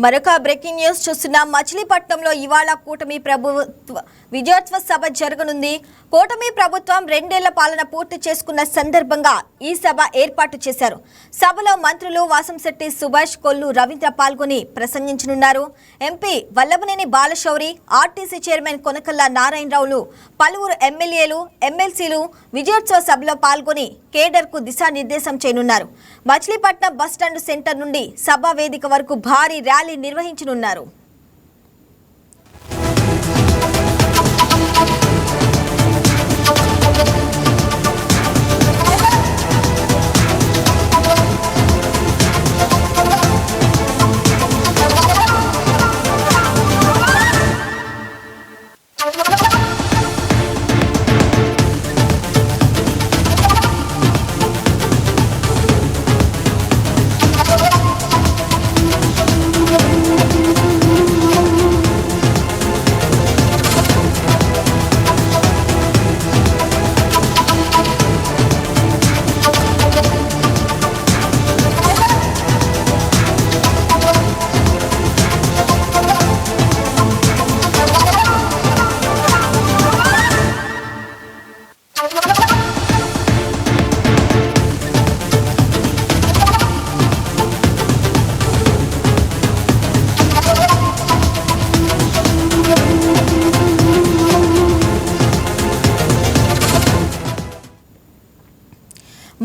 మరొక breaking news చూస్తున్న మచిలీపట్నంలో ఇవాళ కూటమి ప్రభుత్వ విజయోత్సవ సభ జరగనుంది. కూటమి ప్రభుత్వం 2 ఏళ్ల పాలన పూర్తి చేసుకున్న సందర్భంగా ఈ సభ ఏర్పాటు చేశారు. సభలో మంత్రులు వాసంశెట్టి సుభాష్, కొల్లు రవీంద్ర పాల్గొని ప్రసంగించనున్నారు. MP Vallabhaneni Balashowry, RTC chairman Konakalla నారాయణరావులు, పలువురు ఎమ్మెల్యేలు, ఎమ్మెల్సీలు విజయోత్సవ సభలో పాల్గొని కేడర్కు దిశానిర్దేశం చేయనున్నారు. మచిలీపట్నం బస్టాండ్ సెంటర్ నుండి సభా వేదిక వరకు భారీ ర్యాలీ నిర్వహించనున్నారు.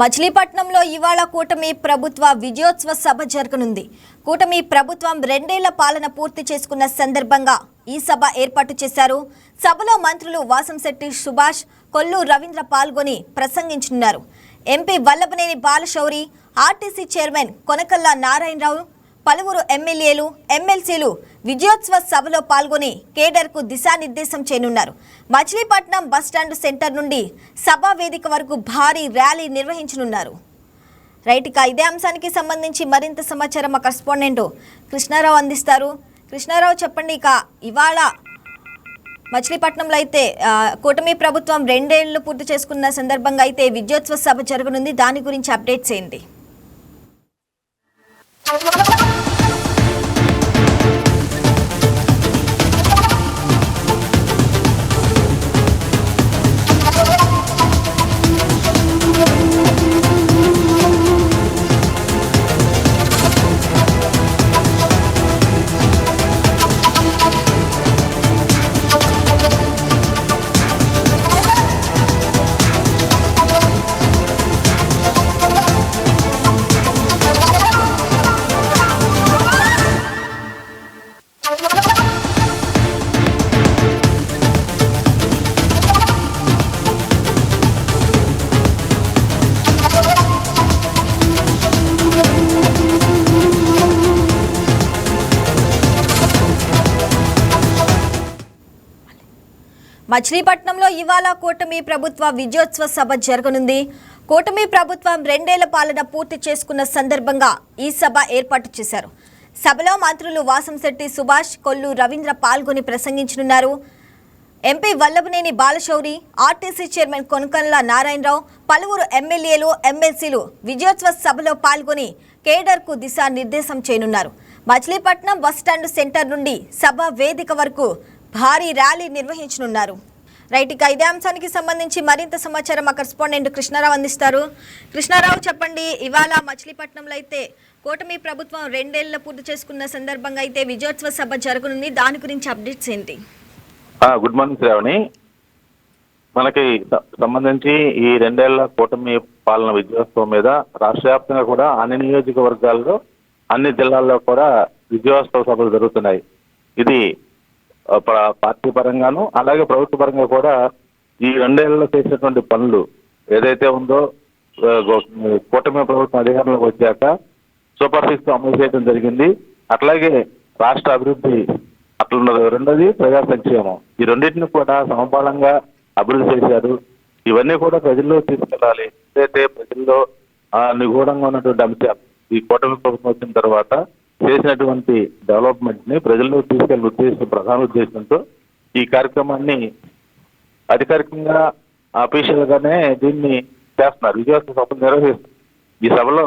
మచిలీపట్నంలో ఇవాళ కూటమి ప్రభుత్వ విజయోత్సవ సభ జరగనుంది. కూటమి ప్రభుత్వం 2 ఏళ్ల పాలన పూర్తి చేసుకున్న సందర్భంగా ఈ సభ ఏర్పాటు చేశారు. సభలో మంత్రులు వాసంశెట్టి సుభాష్, కొల్లు రవీంద్ర పాల్గొని ప్రసంగించనున్నారు. MP Vallabhaneni Balashowry, RTC chairman Konakalla Narayanarao, పలువురు ఎమ్మెల్యేలు, ఎమ్మెల్సీలు విజయోత్సవ సభలో పాల్గొని కేడర్కు దిశానిర్దేశం చేయనున్నారు. మచిలీపట్నం బస్టాండ్ సెంటర్ నుండి సభా వేదిక వరకు భారీ ర్యాలీ నిర్వహించనున్నారు. ఇక ఇదే అంశానికి సంబంధించి మరింత సమాచారం మా కరెస్పాండెంట్ కృష్ణారావు అందిస్తారు. కృష్ణారావు, చెప్పండి. ఇక ఇవాళ మచిలీపట్నంలో అయితే కూటమి ప్రభుత్వం 2 ఏళ్లు పూర్తి చేసుకున్న సందర్భంగా అయితే విజయోత్సవ సభ జరగనుంది. దాని గురించి అప్డేట్స్ ఏంటి? మచిలీపట్నంలో ఇవాళ కూటమి ప్రభుత్వ విజయోత్సవ సభ జరగనుంది. కూటమి ప్రభుత్వం 2 ఏళ్ల పాలన పూర్తి చేసుకున్న సందర్భంగా ఈ సభ ఏర్పాటు చేశారు. సభలో మంత్రులు వాసంశెట్టి సుభాష్, కొల్లు రవీంద్ర పాల్గొని ప్రసంగించనున్నారు. MP Vallabhaneni Balashowry, RTC chairman Konakalla Narayanarao, పలువురు ఎమ్మెల్యేలు, ఎమ్మెల్సీలు విజయోత్సవ సభలో పాల్గొని కేడర్కు దిశానిర్దేశం చేయనున్నారు. మచిలీపట్నం బస్టాండ్ సెంటర్ నుండి సభ వేదిక వరకు భారీ ర్యాలీ నిర్వహించనున్నారు. ఇక ఇదే అంశానికి సంబంధించి మరింత సమాచారం మా కరెస్పాండెంట్ కృష్ణారావు అందిస్తారు. కృష్ణారావు, చెప్పండి. ఇవాళ మచిలీపట్నంలో అయితే కూటమి ప్రభుత్వం 2 ఏళ్ల పూర్తి చేసుకున్న సందర్భంగా అయితే విజయోత్సవ సభ జరగనుంది. దాని గురించి అప్డేట్స్ ఏంటి? Good morning Shravani. మనకి సంబంధించి ఈ 2 ఏళ్ల కూటమి పాలన విజయోత్సవం మీద రాష్ట్ర వ్యాప్తంగా కూడా అన్ని నియోజకవర్గాల్లో, అన్ని జిల్లాల్లో కూడా విజయోత్సవ సభలు జరుగుతున్నాయి. ఇది పార్టీ పరంగాను అలాగే ప్రభుత్వ పరంగా కూడా ఈ 2 ఏళ్లలో చేసినటువంటి పనులు ఏదైతే ఉందో కూటమి ప్రభుత్వం అధికారంలోకి వచ్చాక సూపర్ 6 అమలు చేయడం జరిగింది. అట్లాగే రాష్ట్ర అభివృద్ధి అట్లున్నది. రెండోది ప్రజా సంక్షేమం. ఈ రెండింటిని కూడా సమపాలంగా అభివృద్ధి చేశారు. ఇవన్నీ కూడా ప్రజల్లో తీసుకెళ్ళాలి. ఏదైతే ప్రజల్లో నిగూఢంగా ఉన్నటువంటి అంశాలు ఈ కూటమి ప్రభుత్వం వచ్చిన తర్వాత చేసినటువంటి డెవలప్మెంట్ ని ప్రజల్లో తీసుకెళ్లే ఉద్దేశం, ప్రధాన ఉద్దేశంతో ఈ కార్యక్రమాన్ని అధికారికంగా అఫీషియల్ గానే దీన్ని చేస్తున్నారు. విజయోత్సవ సభలు నిర్వహిస్తారు. ఈ సభలో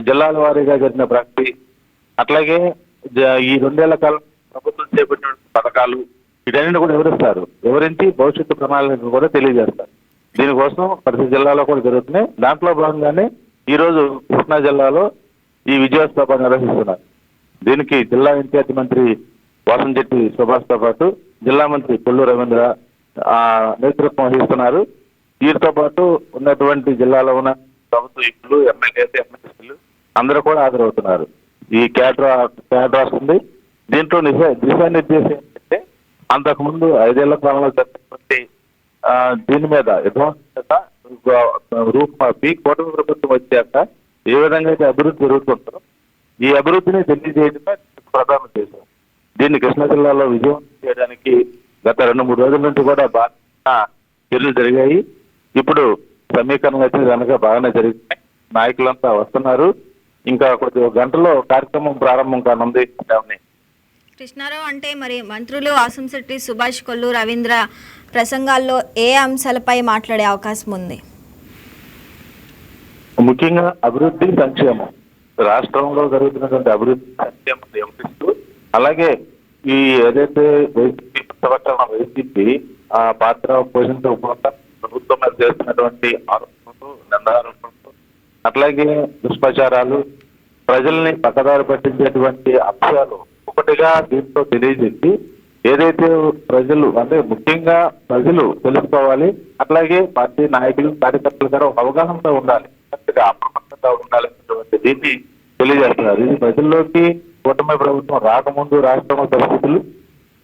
జిల్లాల వారీగా జరిగిన ప్రగతి, అట్లాగే ఈ 2 ఏళ్ల కాలం ప్రభుత్వం చేపట్టిన పథకాలు వీటన్నిటిని కూడా వివరిస్తారు. వివరించి భవిష్యత్తు ప్రణాళికను కూడా తెలియజేస్తారు. దీనికోసం ప్రతి జిల్లాలో కూడా జరుగుతున్నాయి. దాంట్లో భాగంగానే ఈ రోజు కృష్ణా జిల్లాలో ఈ విజయోత్సవ నిర్వహిస్తున్నారు. దీనికి జిల్లా ఇన్ఛార్జి మంత్రి వాసంశెట్టి సుభాష్తో పాటు జిల్లా మంత్రి కొల్లు రవీంద్ర నేతృత్వం వహిస్తున్నారు. వీరితో పాటు ఉన్నటువంటి జిల్లాలో ఉన్న ప్రభుత్వ వ్యక్తులు, ఎమ్మెల్యేలు, ఎమ్మెల్సీలు అందరూ కూడా హాజరవుతున్నారు. ఈ క్యాడర్ వస్తుంది. దీంట్లో దిశానిర్దేశం ఏంటంటే అంతకుముందు 5 ఏళ్ల కాలంలో జరిగినటువంటి దీని మీద రూపుమాపి కూటమి ప్రభుత్వం వచ్చాక ఏ విధంగా అయితే అభివృద్ధి జరుగుతుందో ఈ అభివృద్ధిని తెలియజేయడమే ప్రధాన ఉద్దేశం. దీన్ని కృష్ణా జిల్లాలో విజయవంతం చేయడానికి గత 2-3 రోజుల నుంచి కూడా బాగా చర్యలు జరిగాయి. ఇప్పుడు సమీకరణలు అయితే కనుక బాగానే జరుగుతున్నాయి. నాయకులంతా వస్తున్నారు. ఇంకా కొద్ది గంటలో కార్యక్రమం ప్రారంభం కానుంది. కృష్ణారావు, అంటే మరి మంత్రులు వాసంశెట్టి సుభాష్, కొల్లు రవీంద్ర ప్రసంగాల్లో ఏ అంశాలపై మాట్లాడే అవకాశం ఉంది? ముఖ్యంగా అభివృద్ధి, సంక్షేమం, రాష్ట్రంలో జరుగుతున్నటువంటి అభివృద్ధి సంక్షేమం వ్యవహరిస్తూ, అలాగే ఈ ఏదైతే వైసీపీ ఆ పాత్ర పోషించకపోతే ప్రభుత్వం మీద చేస్తున్నటువంటి ఆరోపణలు, నిందారోపణలు, అట్లాగే దుష్ప్రచారాలు, ప్రజల్ని పక్కదారి పట్టించేటువంటి అంశాలు ఒకటిగా దీంతో తెలియజేసి ఏదైతే ప్రజలు అంటే ముఖ్యంగా ప్రజలు తెలుసుకోవాలి, అట్లాగే పార్టీ నాయకులు, కార్యకర్తలు గారు అవగాహనతో ఉండాలి, అప్రమత్తంగా ఉండాలనేటువంటి దీన్ని తెలియజేస్తున్నారు. ఇది ప్రజల్లోకి కూటమి ప్రభుత్వం రాకముందు రాష్ట్రంలో పరిస్థితులు,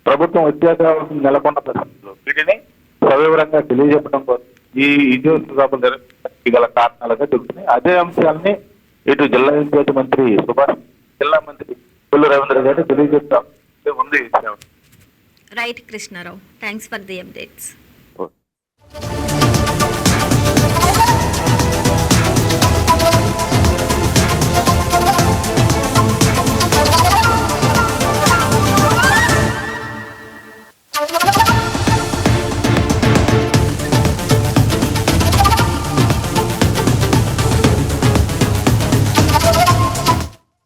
ప్రభుత్వం వచ్చాక నెలకొన్న పరిస్థితులు, వీటిని సవివరంగా తెలియజెప్పడం కోసం ఈ విజయోత్సవాలు నిర్వహించడానికి గల కారణాలుగా తెలుస్తున్నాయి. అదే అంశాలని ఇటు జిల్లా ఇన్ఛార్జి మంత్రి సుభాష్, జిల్లా మంత్రి కొల్లు రవీంద్ర గారు తెలియజేస్తాం ఉంది. Right Krishnarao, thanks for the updates.